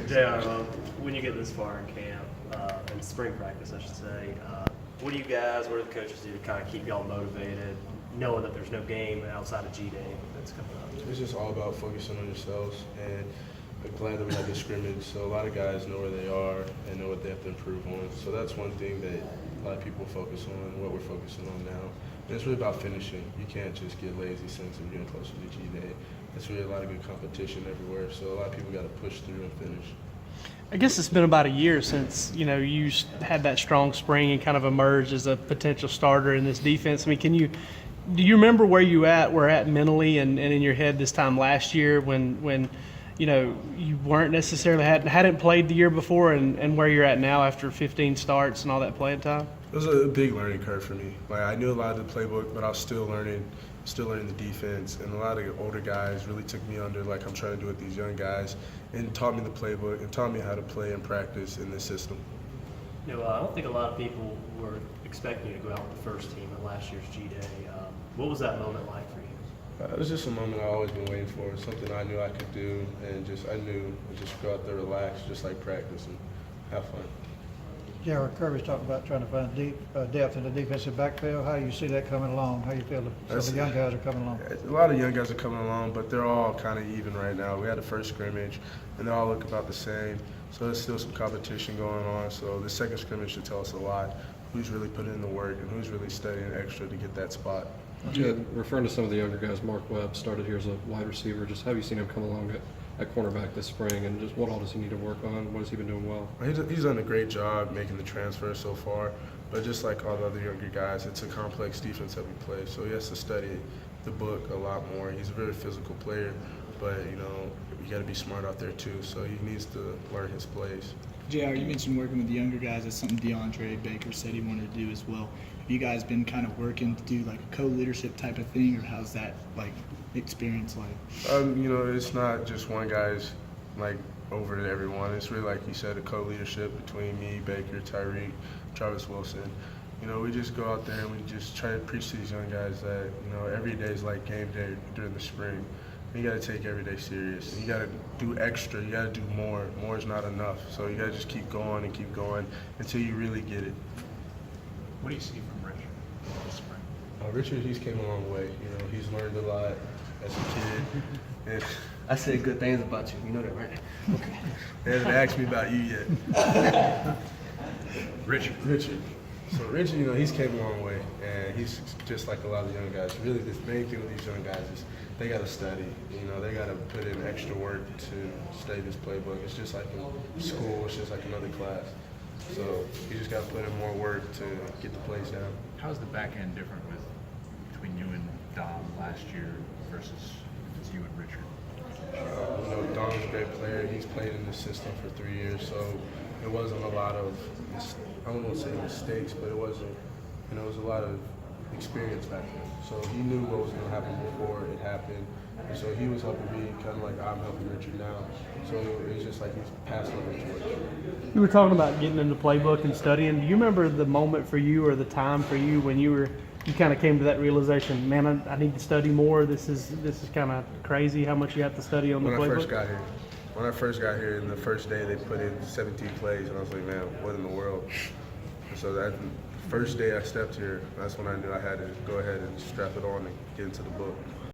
JR, when you get this far in camp, in spring practice, I should say, what do the coaches do to kind of keep y'all motivated, knowing that there's no game outside of G-Day that's coming up? It's just all about focusing on yourselves, and I'm glad that we had this scrimmage, so a lot of guys know where they are and know what they have to improve on. So that's one thing that a lot of people focus on, what we're focusing on now. And it's really about finishing. You can't just get lazy since we're getting closer to G-Day. There's really a lot of good competition everywhere, so a lot of people got to push through and finish. I guess it's been about a year since, you had that strong spring and kind of emerged as a potential starter in this defense. I mean, do you remember where you were at mentally and in your head this time last year when you weren't necessarily hadn't played the year before and where you're at now after 15 starts and all that playing time? It was a big learning curve for me. Like, I knew a lot of the playbook, but I was still learning the defense, and a lot of the older guys really took me under, like I'm trying to do with these young guys, and taught me the playbook and taught me how to play and practice in this system. I don't think a lot of people were expecting you to go out with the first team at last year's G-Day. What was that moment like for you? It was just a moment I've always been waiting for, something I knew I could do, and I knew just go out there, relax, just like practice and have fun. J.R. Kirby's talking about trying to find depth in the defensive backfield. How do you see that coming along? How do you feel the young guys are coming along? A lot of young guys are coming along, but they're all kind of even right now. We had the first scrimmage, and they all look about the same. So there's still some competition going on. So the second scrimmage should tell us a lot. Who's really putting in the work and who's really studying extra to get that spot. Yeah, referring to some of the younger guys, Mark Webb started here as a wide receiver. Just have you seen him come along at cornerback this spring, and just what all does he need to work on? What has he been doing well? He's done a great job making the transfer so far, but just like all the other younger guys, it's a complex defense that we play, so he has to study the book a lot more. He's a very physical player, but you got to be smart out there too, so he needs to learn his plays. JR, you mentioned working with the younger guys. That's something DeAndre Baker said he wanted to do as well. Have you guys been kind of working to do like a co-leadership type of thing, or how's that experience like? It's not just one guy's over to everyone. It's really, like you said, a co-leadership between me, Baker, Tyreek, Travis Wilson. We just go out there and we just try to preach to these young guys that, every day is like game day during the spring. You got to take every day serious. You got to do extra. You got to do more. More is not enough. So you got to just keep going and keep going until you really get it. What do you see from Richard this spring? Richard, he's came a long way. He's learned a lot as a kid. And I said good things about you. You know that, right? Okay. They haven't asked me about you yet. Richard. So Richard, he's came a long way, and he's just like a lot of young guys. Really, the main thing with these young guys is they got to study. They got to put in extra work to study this playbook. It's just like in school. It's just like another class. So you just got to put in more work to get the plays down. How's the back end different between you and Dom last year versus you and Richard? Dom's a great player. He's played in this system for 3 years, so it wasn't a lot of, I don't want to say mistakes, but it wasn't, it was a lot of experience back then. So he knew what was going to happen before it happened. And so he was helping me kind of like I'm helping Richard now. So it's just like he's passing on the torch. You were talking about getting into playbook and studying. Do you remember the moment for you or the time for you when you kind of came to that realization, man, I need to study more. This is kind of crazy how much you have to study on the playbook? When I first got here, and the first day they put in 17 plays, and I was like, man, what in the world? And so that first day I stepped here, that's when I knew I had to go ahead and strap it on and get into the book.